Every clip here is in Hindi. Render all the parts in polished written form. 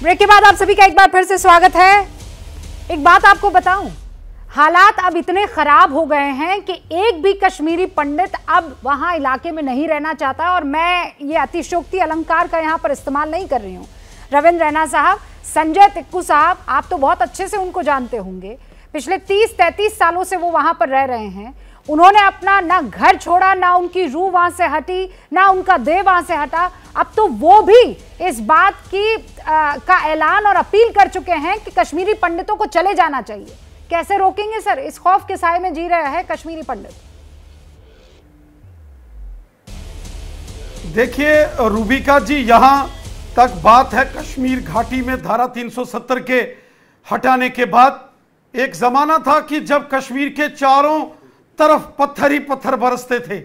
ब्रेक के बाद आप सभी का एक बार फिर से स्वागत है। एक बात आपको बताऊं, हालात अब इतने खराब हो गए हैं कि एक भी कश्मीरी पंडित अब वहां इलाके में नहीं रहना चाहता। और मैं ये अतिशयोक्ति अलंकार का यहां पर इस्तेमाल नहीं कर रही हूं। रविंद्र रैना साहब, संजय तिक्कू साहब, आप तो बहुत अच्छे से उनको जानते होंगे। पिछले 30-33 सालों से वो वहां पर रह रहे हैं। उन्होंने अपना ना घर छोड़ा, ना उनकी रूह वहां से हटी, ना उनका देह वहां से हटा। अब तो वो भी इस बात की का ऐलान और अपील कर चुके हैं कि कश्मीरी पंडितों को चले जाना चाहिए। कैसे रोकेंगे सर? इस खौफ के साए में जी रहा है कश्मीरी पंडित। देखिए रूबिका जी, यहां तक बात है कश्मीर घाटी में धारा 370 के हटाने के बाद एक जमाना था कि जब कश्मीर के चारों तरफ पत्थर ही पत्थर बरसते थे,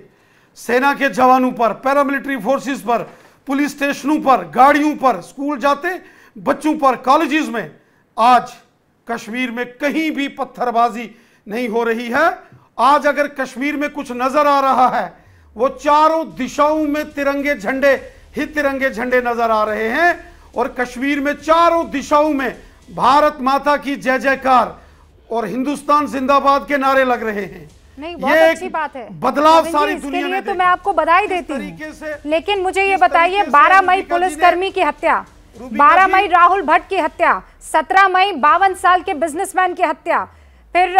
सेना के जवानों पर, पैरामिलिट्री फोर्सेस पर, पुलिस स्टेशनों पर, गाड़ियों पर, स्कूल जाते बच्चों पर, कॉलेजेस में। आज कश्मीर में कहीं भी पत्थरबाजी नहीं हो रही है। आज अगर कश्मीर में कुछ नजर आ रहा है, वो चारों दिशाओं में तिरंगे झंडे ही तिरंगे झंडे नजर आ रहे हैं। और कश्मीर में चारों दिशाओं में भारत माता की जय जयकार और हिंदुस्तान जिंदाबाद के नारे लग रहे हैं। नहीं, बहुत अच्छी बात है। बदलाव सारी दुनिया में, तो मैं आपको बधाई देती हूँ। लेकिन मुझे ये बताइए, 12 मई पुलिसकर्मी की हत्या, 12 मई राहुल भट्ट की हत्या, 17 मई 52 साल के बिजनेसमैन की हत्या, फिर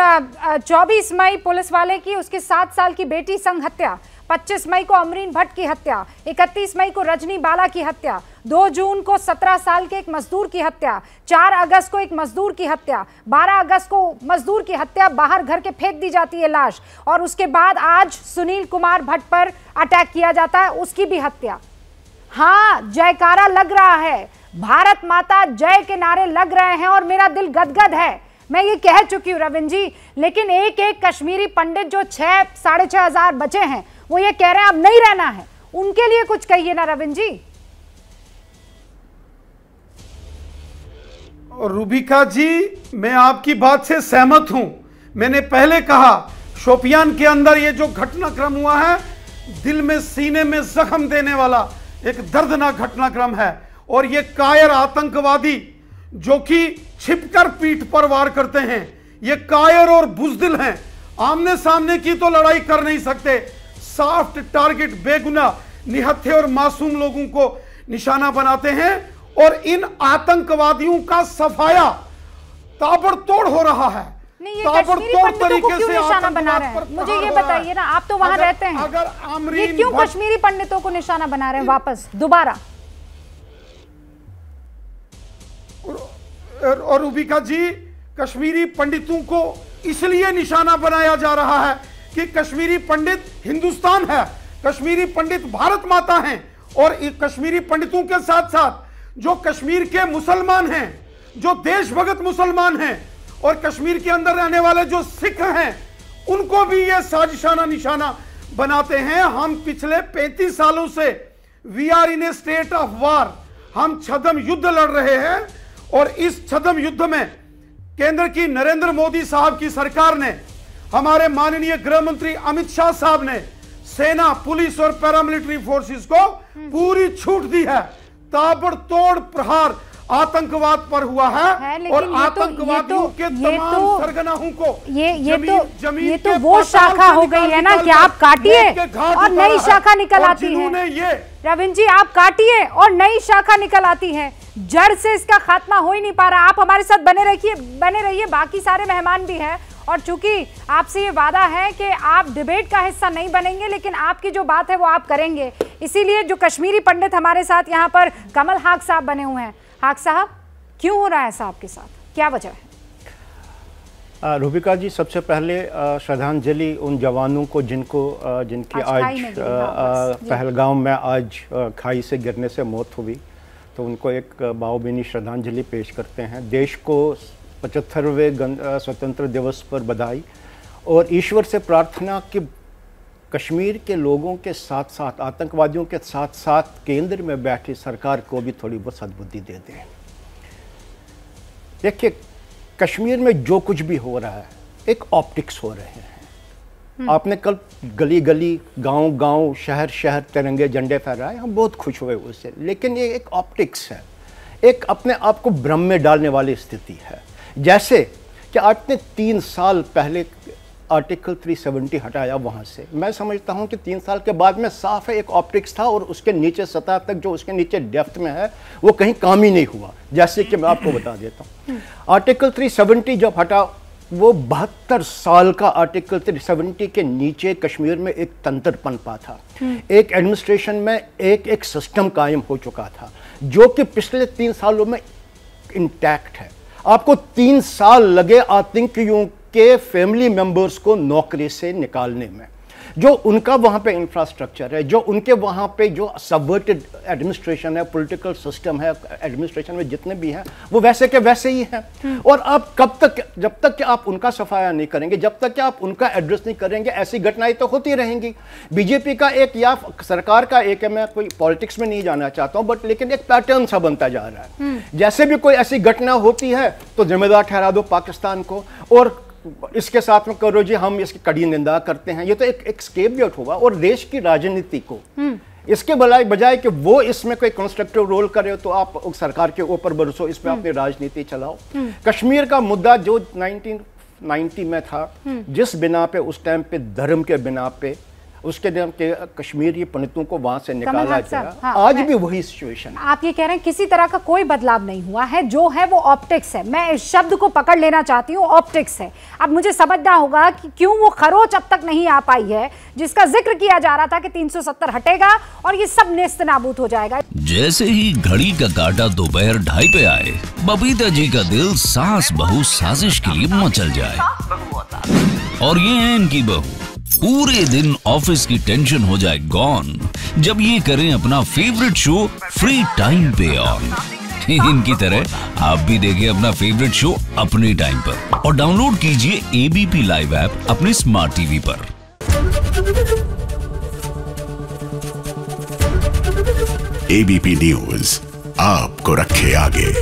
24 मई पुलिस वाले की उसकी 7 साल की बेटी संग हत्या, 25 मई को अमरीन भट्ट की हत्या, 31 मई को रजनी बाला की हत्या, 2 जून को 17 साल के एक मजदूर की हत्या, 4 अगस्त को एक मजदूर की हत्या, 12 अगस्त को मजदूर की हत्या, बाहर घर के फेंक दी जाती है लाश, और उसके बाद आज सुनील कुमार भट्ट पर अटैक किया जाता है, उसकी भी हत्या। हाँ, जयकारा लग रहा है, भारत माता जय के नारे लग रहे हैं और मेरा दिल गदगद है। मैं ये कह चुकी हूँ रविंद्र जी, लेकिन एक एक कश्मीरी पंडित जो 6-6.5 हजार बचे हैं, वो ये कह रहे हैं अब नहीं रहना है। उनके लिए कुछ कहिए ना रविंद्र जी। रूबिका जी, मैं आपकी बात से सहमत हूं। मैंने पहले कहा, शोपियान के अंदर ये जो घटनाक्रम हुआ है, दिल में, सीने में जख्म देने वाला एक दर्दनाक घटनाक्रम है। और ये कायर आतंकवादी जो कि छिपकर पीठ पर वार करते हैं, ये कायर और बुजदिल हैं। आमने सामने की तो लड़ाई कर नहीं सकते, सॉफ्ट टारगेट, बेगुनाह निहत्थे और मासूम लोगों को निशाना बनाते हैं। और इन आतंकवादियों का सफाया ताबड़तोड़ हो रहा है। ताबड़तोड़ तरीके से निशाना बना रहे हैं। मुझे ये बताइए ना, आप तो वहां रहते हैं, अगर ये क्यों कश्मीरी पंडितों को निशाना बना रहे हैं वापस दोबारा? और रूबिका जी, कश्मीरी पंडितों को इसलिए निशाना बनाया जा रहा है कि कश्मीरी पंडित हिंदुस्तान है, कश्मीरी पंडित भारत माता हैं। और कश्मीरी पंडितों के साथ साथ जो कश्मीर के मुसलमान हैं, जो देशभगत मुसलमान हैं, और कश्मीर के अंदर रहने वाले जो सिख हैं, उनको भी ये साजिशाना निशाना बनाते हैं। हम पिछले 35 सालों से we are in a state of war, हम छद्म युद्ध लड़ रहे हैं। और इस छद्म युद्ध में केंद्र की नरेंद्र मोदी साहब की सरकार ने, हमारे माननीय गृह मंत्री अमित शाह साहब ने सेना, पुलिस और पैरामिलिट्री फोर्सेस को पूरी छूट दी है। ताबड़तोड़ प्रहार आतंकवाद पर हुआ है और आतंकवादियों के तमाम सरगनाहों को ये तो वो शाखा हो गई है ना कि आप काटिए और नई शाखा निकल आती है। रविंद्र जी, आप काटिए और नई शाखा निकल आती है। जड़ से इसका खात्मा हो ही नहीं पा रहा। आप हमारे साथ बने रहिए, बाकी सारे मेहमान भी हैं। और चूंकि आपसे ये वादा है कि आप डिबेट का हिस्सा नहीं बनेंगे, लेकिन आपकी जो बात है वो आप करेंगे। इसीलिए जो कश्मीरी पंडित हमारे साथ यहाँ पर कमल हाक साहब बने हुए हैं। हाक साहब, क्यों हो रहा है ऐसा आपके साथ, क्या वजह है? रूबिका जी, सबसे पहले श्रद्धांजलि उन जवानों को जिनकी आज पहलगाम में आज खाई से गिरने से मौत हुई, तो उनको एक भावभीनी श्रद्धांजलि पेश करते हैं। देश को 75वें स्वतंत्र दिवस पर बधाई और ईश्वर से प्रार्थना कि कश्मीर के लोगों के साथ साथ, आतंकवादियों के साथ साथ केंद्र में बैठी सरकार को भी थोड़ी बहुत सद्बुद्धि दे दें। देखिए, कश्मीर में जो कुछ भी हो रहा है, एक ऑप्टिक्स हो रहे हैं। आपने कल गली गली, गांव गांव, शहर शहर तिरंगे झंडे फहराए, हम बहुत खुश हुए उससे, लेकिन ये एक ऑप्टिक्स है। एक अपने आप को भ्रम में डालने वाली स्थिति है। जैसे कि आपने 3 साल पहले आर्टिकल 370 हटाया वहाँ से, मैं समझता हूँ कि 3 साल के बाद में साफ है एक ऑप्टिक्स था और उसके नीचे सतह तक जो उसके नीचे डेप्थ में है वो कहीं काम ही नहीं हुआ। जैसे कि मैं आपको बता देता हूँ, आर्टिकल 370 जब हटा, वो 72 साल का आर्टिकल 370 के नीचे कश्मीर में एक तंत्र पनपा था, एक एडमिनिस्ट्रेशन में एक सिस्टम कायम हो चुका था जो कि पिछले 3 सालों में इंटैक्ट है। आपको 3 साल लगे आतंकियों के फैमिली मेंबर्स को नौकरी से निकालने में। जो उनका वहाँ पे इंफ्रास्ट्रक्चर है, जो उनके वहाँ पे जो सबवर्टेड एडमिनिस्ट्रेशन है, पॉलिटिकल सिस्टम है, एडमिनिस्ट्रेशन में जितने भी हैं वो वैसे के वैसे ही हैं। और आप कब तक, जब तक कि आप उनका सफाया नहीं करेंगे, जब तक कि आप उनका एड्रेस नहीं करेंगे, ऐसी घटनाएं तो होती रहेंगी। बीजेपी का एक या सरकार का एक है, मैं कोई पॉलिटिक्स में नहीं जाना चाहता हूँ, बट लेकिन एक पैटर्न सा बनता जा रहा है। जैसे भी कोई ऐसी घटना होती है तो जिम्मेदार ठहरा दो पाकिस्तान को और इसके साथ में करो जी हम इसकी कड़ी निंदा करते हैं। ये तो एक स्केपगोट हुआ और देश की राजनीति को इसके बजाय कि वो इसमें कोई कंस्ट्रक्टिव रोल करे तो आप सरकार के ऊपर बरसो, इस पे अपनी राजनीति चलाओ। कश्मीर का मुद्दा जो 1990 में था, जिस बिना पे उस टाइम पे धर्म के बिना पे उसके नाम के कश्मीरी पंडितों को वहां से निकाला गया, हाँ, आज भी वही सिचुएशन है। आप ये कह रहे हैं किसी तरह का कोई बदलाव नहीं हुआ है, जो है वो ऑप्टिक्स है। मैं इस शब्द को पकड़ लेना चाहती हूँ, ऑप्टिक्स है। अब मुझे समझना होगा कि क्यों वो खरोच अब तक नहीं आ पाई है जिसका जिक्र किया जा रहा था कि 370 हटेगा और ये सब नेस्त नाबूद हो जाएगा। जैसे ही घड़ी का काटा दोपहर 2:30 पे आए, बबीता जी का दिल सास बहू साजिश के लिए मचल जाए। और ये है इनकी बहू, पूरे दिन ऑफिस की टेंशन हो जाए गॉन जब ये करें अपना फेवरेट शो फ्री टाइम पे ऑन। इनकी तरह आप भी देखें अपना फेवरेट शो अपने टाइम पर और डाउनलोड कीजिए एबीपी लाइव ऐप अपने स्मार्ट टीवी पर। एबीपी न्यूज आपको रखे आगे।